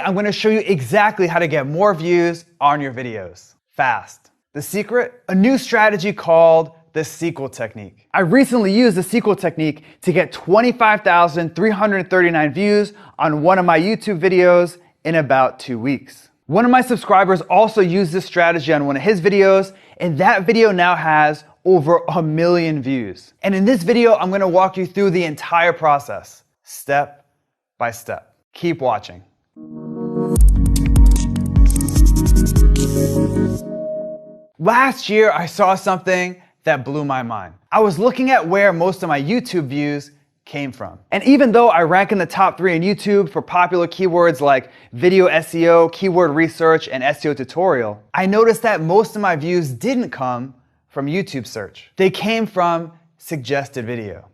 I'm going to show you exactly how to get more views on your videos fast. The secret? A new strategy called the sequel technique. I recently used the sequel technique to get 25,339 views on one of my YouTube videos in about 2 weeks. One of my subscribers also used this strategy on one of his videos, and that video now has over 1 million views. And in this video, I'm going to walk you through the entire process, step by step. Keep watching. Last year, I saw something that blew my mind. I was looking at where most of my YouTube views came from. And even though I rank in the top 3 on YouTube for popular keywords like video SEO, keyword research, and SEO tutorial, I noticed that most of my views didn't come from YouTube search. They came from suggested video.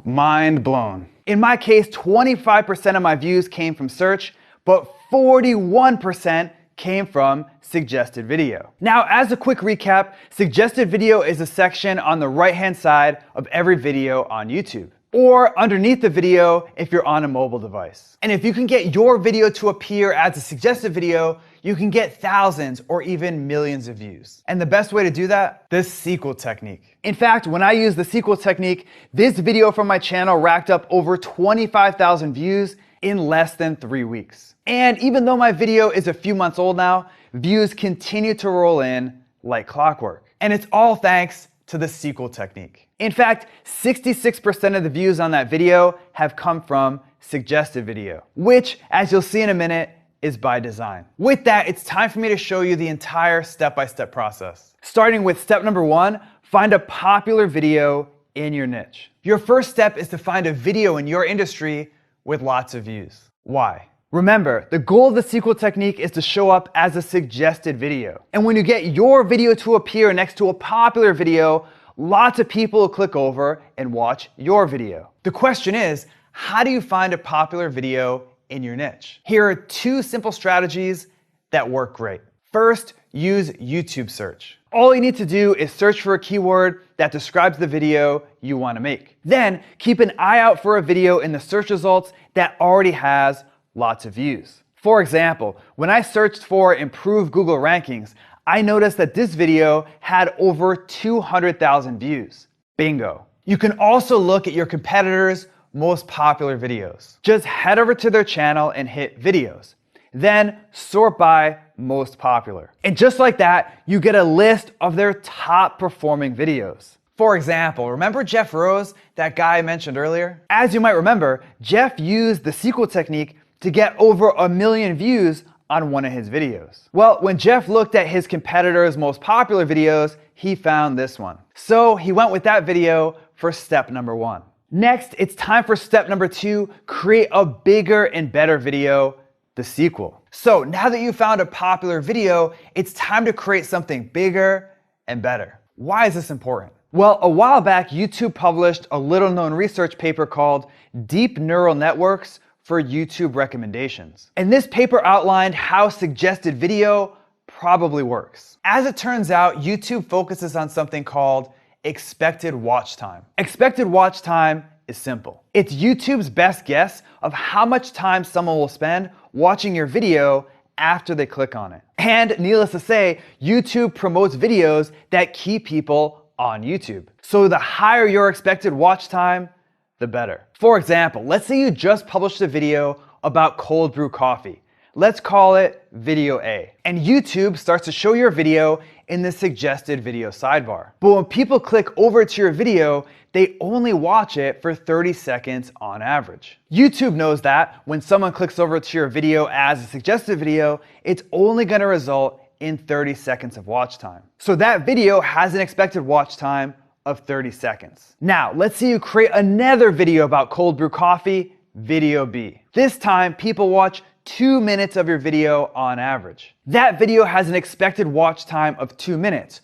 Mind blown. In my case, 25% of my views came from search, but 41% came from suggested video. Now, as a quick recap, suggested video is a section on the right-hand side of every video on YouTube, or underneath the video if you're on a mobile device. And if you can get your video to appear as a suggested video, you can get thousands or even millions of views. And the best way to do that? The sequel technique. In fact, when I used the sequel technique, this video from my channel racked up over 25,000 views in less than 3 weeks. And even though my video is a few months old now, views continue to roll in like clockwork. And it's all thanks to the sequel technique. In fact, 66% of the views on that video have come from suggested video, which, as you'll see in a minute, is by design. With that, it's time for me to show you the entire step-by-step process. Starting with step number 1, find a popular video in your niche. Your first step is to find a video in your industry with lots of views. Why? Remember, the goal of the sequel technique is to show up as a suggested video. And when you get your video to appear next to a popular video, lots of people will click over and watch your video. The question is, how do you find a popular video in your niche? Here are 2 simple strategies that work great. First, use YouTube search. All you need to do is search for a keyword that describes the video you want to make. Then, keep an eye out for a video in the search results that already has lots of views. For example, when I searched for improved Google rankings, I noticed that this video had over 200,000 views. Bingo. You can also look at your competitors' most popular videos. Just head over to their channel and hit videos. Then sort by most popular. And just like that, you get a list of their top performing videos. For example, remember Jeff Rose, that guy I mentioned earlier? As you might remember, Jeff used the sequel technique to get over 1 million views on one of his videos. Well, when Jeff looked at his competitors' most popular videos, he found this one. So he went with that video for step number 1. Next, it's time for step number 2, create a bigger and better video, the sequel. So now that you found a popular video, it's time to create something bigger and better. Why is this important? Well, a while back, YouTube published a little-known research paper called Deep Neural Networks for YouTube Recommendations. And this paper outlined how suggested video probably works. As it turns out, YouTube focuses on something called expected watch time. Expected watch time is simple. It's YouTube's best guess of how much time someone will spend watching your video after they click on it. And needless to say, YouTube promotes videos that keep people on YouTube. So the higher your expected watch time, the better. For example, let's say you just published a video about cold brew coffee. Let's call it video A. And YouTube starts to show your video in the suggested video sidebar. But when people click over to your video, they only watch it for 30 seconds on average. YouTube knows that when someone clicks over to your video as a suggested video, it's only going to result in 30 seconds of watch time. So that video has an expected watch time of 30 seconds. Now, let's say you create another video about cold brew coffee, video B. This time, people watch 2 minutes of your video on average. That video has an expected watch time of 2 minutes,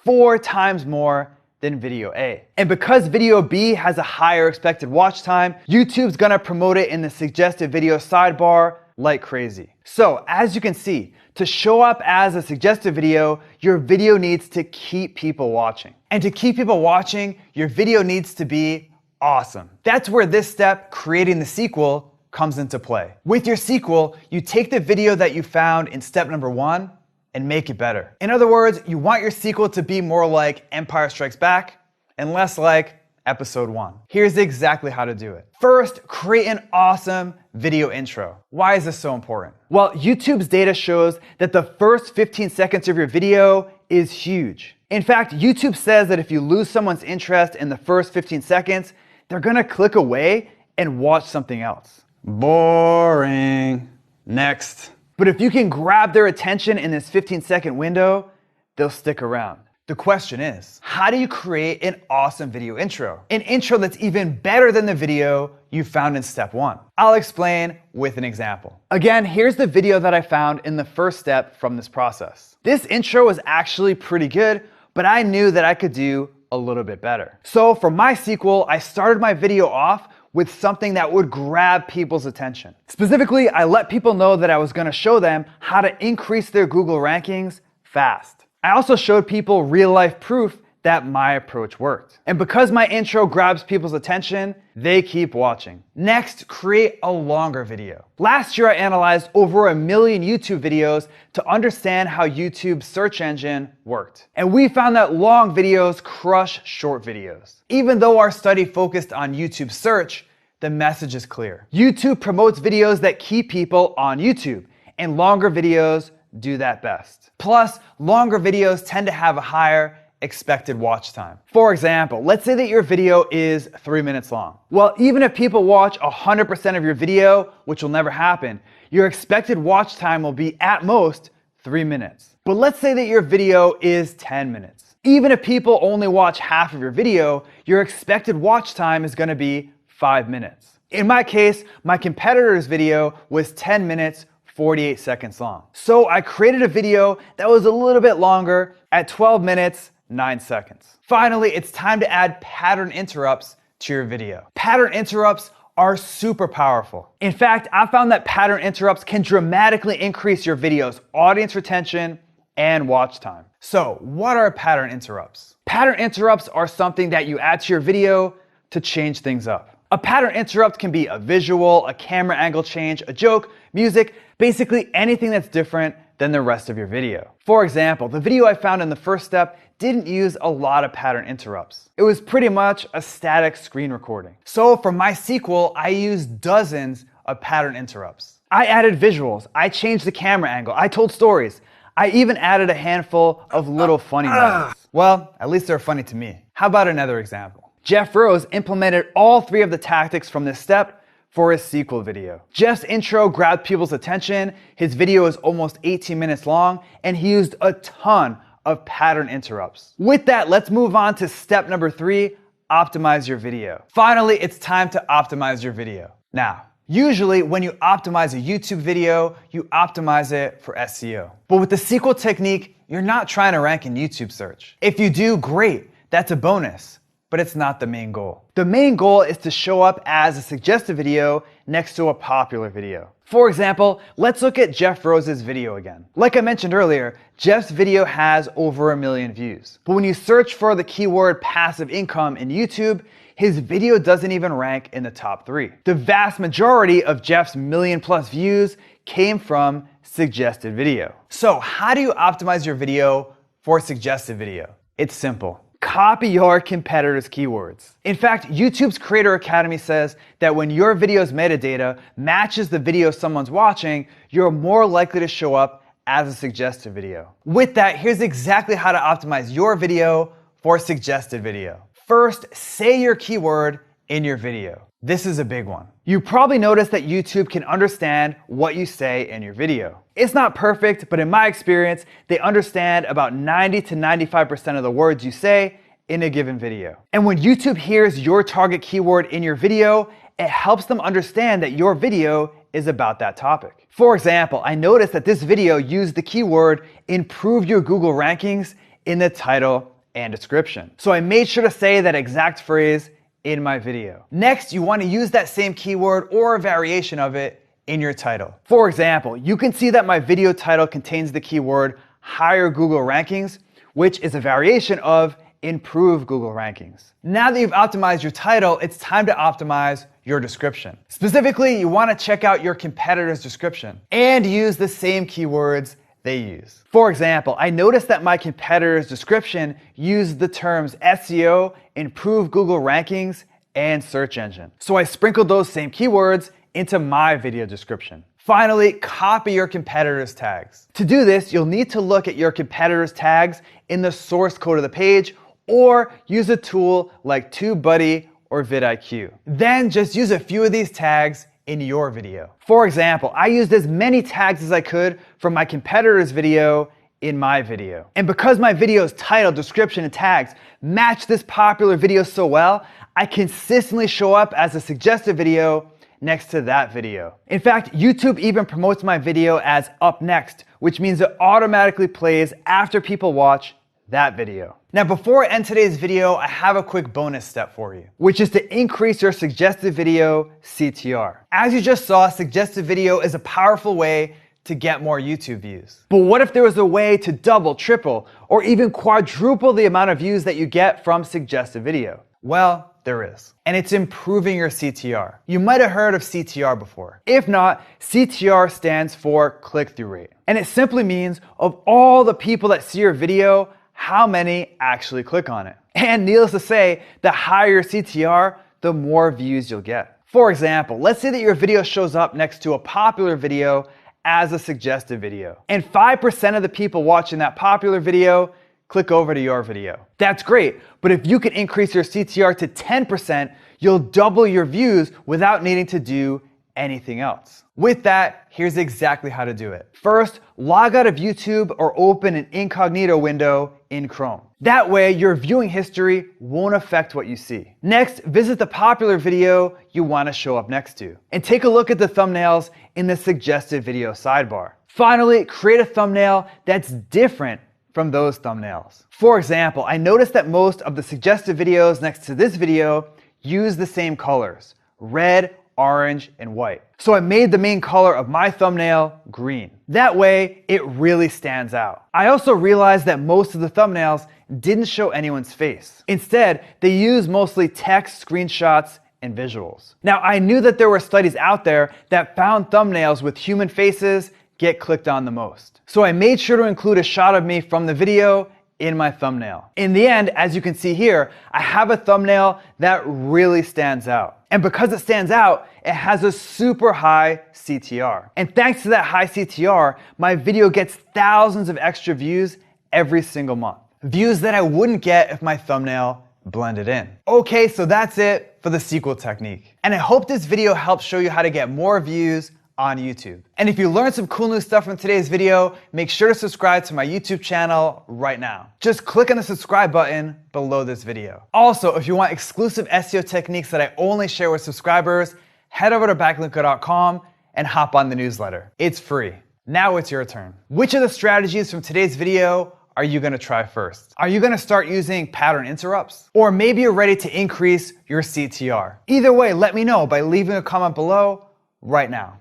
4 times more than video A. And because video B has a higher expected watch time, YouTube's gonna promote it in the suggested video sidebar like crazy. So as you can see, to show up as a suggested video, your video needs to keep people watching. And to keep people watching, your video needs to be awesome. That's where this step, creating the sequel, comes into play. With your sequel, you take the video that you found in step number 1 and make it better. In other words, you want your sequel to be more like Empire Strikes Back and less like episode 1. Here's exactly how to do it. First, create an awesome video intro. Why is this so important? Well, YouTube's data shows that the first 15 seconds of your video is huge. In fact, YouTube says that if you lose someone's interest in the first 15 seconds, they're gonna click away and watch something else. Boring. Next. But if you can grab their attention in this 15-second window, they'll stick around. The question is, how do you create an awesome video intro? An intro that's even better than the video you found in step 1. I'll explain with an example. Again, here's the video that I found in the first step from this process. This intro was actually pretty good, but I knew that I could do a little bit better. So for my sequel, I started my video off with something that would grab people's attention. Specifically, I let people know that I was gonna show them how to increase their Google rankings fast. I also showed people real-life proof that my approach worked. And because my intro grabs people's attention, they keep watching. Next, create a longer video. Last year, I analyzed over 1 million YouTube videos to understand how YouTube's search engine worked. And we found that long videos crush short videos. Even though our study focused on YouTube search, the message is clear. YouTube promotes videos that keep people on YouTube, and longer videos do that best. Plus, longer videos tend to have a higher expected watch time. For example, let's say that your video is 3 minutes long. Well, even if people watch 100% of your video, which will never happen, your expected watch time will be at most 3 minutes. But let's say that your video is 10 minutes. Even if people only watch half of your video, your expected watch time is gonna be 5 minutes. In my case, my competitor's video was 10 minutes, 48 seconds long. So I created a video that was a little bit longer at 12 minutes, 9 seconds. Finally, it's time to add pattern interrupts to your video. Pattern interrupts are super powerful. In fact, I found that pattern interrupts can dramatically increase your video's audience retention and watch time. So, what are pattern interrupts? Pattern interrupts are something that you add to your video to change things up. A pattern interrupt can be a visual, a camera angle change, a joke, music, basically anything that's different than the rest of your video. For example, the video I found in the first step didn't use a lot of pattern interrupts. It was pretty much a static screen recording. So for my sequel, I used dozens of pattern interrupts. I added visuals, I changed the camera angle, I told stories. I even added a handful of little funny moments. Well, at least they're funny to me. How about another example? Jeff Rose implemented all 3 of the tactics from this step for his sequel video. Jeff's intro grabbed people's attention, his video is almost 18 minutes long, and he used a ton of pattern interrupts. With that, let's move on to step number 3, optimize your video. Finally, it's time to optimize your video. Now, usually when you optimize a YouTube video, you optimize it for SEO. But with the sequel technique, you're not trying to rank in YouTube search. If you do, great, that's a bonus. But it's not the main goal. The main goal is to show up as a suggested video next to a popular video. For example, let's look at Jeff Rose's video again. Like I mentioned earlier, Jeff's video has over 1 million views. But when you search for the keyword passive income in YouTube, his video doesn't even rank in the top 3. The vast majority of Jeff's 1 million+ views came from suggested video. So how do you optimize your video for suggested video? It's simple. Copy your competitors' keywords. In fact, YouTube's Creator Academy says that when your video's metadata matches the video someone's watching, you're more likely to show up as a suggested video. With that, here's exactly how to optimize your video for suggested video. First, say your keyword in your video. This is a big one. You probably noticed that YouTube can understand what you say in your video. It's not perfect, but in my experience, they understand about 90 to 95% of the words you say in a given video. And when YouTube hears your target keyword in your video, it helps them understand that your video is about that topic. For example, I noticed that this video used the keyword improve your Google rankings in the title and description. So I made sure to say that exact phrase in my video. Next, you want to use that same keyword or a variation of it in your title. For example, you can see that my video title contains the keyword higher Google rankings, which is a variation of improve Google rankings. Now that you've optimized your title, it's time to optimize your description. Specifically, you want to check out your competitor's description and use the same keywords they use. For example, I noticed that my competitor's description used the terms SEO, improve Google rankings, and search engine. So I sprinkled those same keywords into my video description. Finally, copy your competitor's tags. To do this, you'll need to look at your competitor's tags in the source code of the page or use a tool like TubeBuddy or vidIQ. Then just use a few of these tags in your video. For example, I used as many tags as I could from my competitor's video in my video. And because my video's title, description, and tags match this popular video so well, I consistently show up as a suggested video next to that video. In fact, YouTube even promotes my video as up next, which means it automatically plays after people watch that video. Now, before I end today's video, I have a quick bonus step for you, which is to increase your suggested video CTR. As you just saw, suggested video is a powerful way to get more YouTube views. But what if there was a way to double, triple, or even quadruple the amount of views that you get from suggested video? Well, there is. And it's improving your CTR. You might have heard of CTR before. If not, CTR stands for click-through rate. And it simply means of all the people that see your video, how many actually click on it. And needless to say, the higher your CTR, the more views you'll get. For example, let's say that your video shows up next to a popular video as a suggested video. And 5% of the people watching that popular video click over to your video. That's great, but if you can increase your CTR to 10%, you'll double your views without needing to do anything else. With that, here's exactly how to do it. First, log out of YouTube or open an incognito window in Chrome. That way, your viewing history won't affect what you see. Next, visit the popular video you want to show up next to, and take a look at the thumbnails in the suggested video sidebar. Finally, create a thumbnail that's different from those thumbnails. For example, I noticed that most of the suggested videos next to this video use the same colors: red, orange, and white. So I made the main color of my thumbnail green. That way, it really stands out. I also realized that most of the thumbnails didn't show anyone's face. Instead, they use mostly text, screenshots, and visuals. Now, I knew that there were studies out there that found thumbnails with human faces get clicked on the most. So I made sure to include a shot of me from the video in my thumbnail. In the end, as you can see here, I have a thumbnail that really stands out. And because it stands out, it has a super high CTR. And thanks to that high CTR, my video gets thousands of extra views every single month. Views that I wouldn't get if my thumbnail blended in. Okay, so that's it for the sequel technique. And I hope this video helps show you how to get more views on YouTube. And if you learned some cool new stuff from today's video, make sure to subscribe to my YouTube channel right now. Just click on the subscribe button below this video. Also, if you want exclusive SEO techniques that I only share with subscribers, head over to backlinko.com and hop on the newsletter. It's free. Now it's your turn. Which of the strategies from today's video are you gonna try first? Are you gonna start using pattern interrupts? Or maybe you're ready to increase your CTR. Either way, let me know by leaving a comment below right now.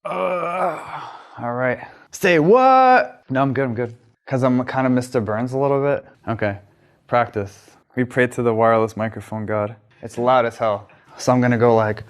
All right. Say what? No, I'm good. Because I'm kind of Mr. Burns a little bit. Okay, practice. We pray to the wireless microphone god. It's loud as hell. So I'm gonna go like,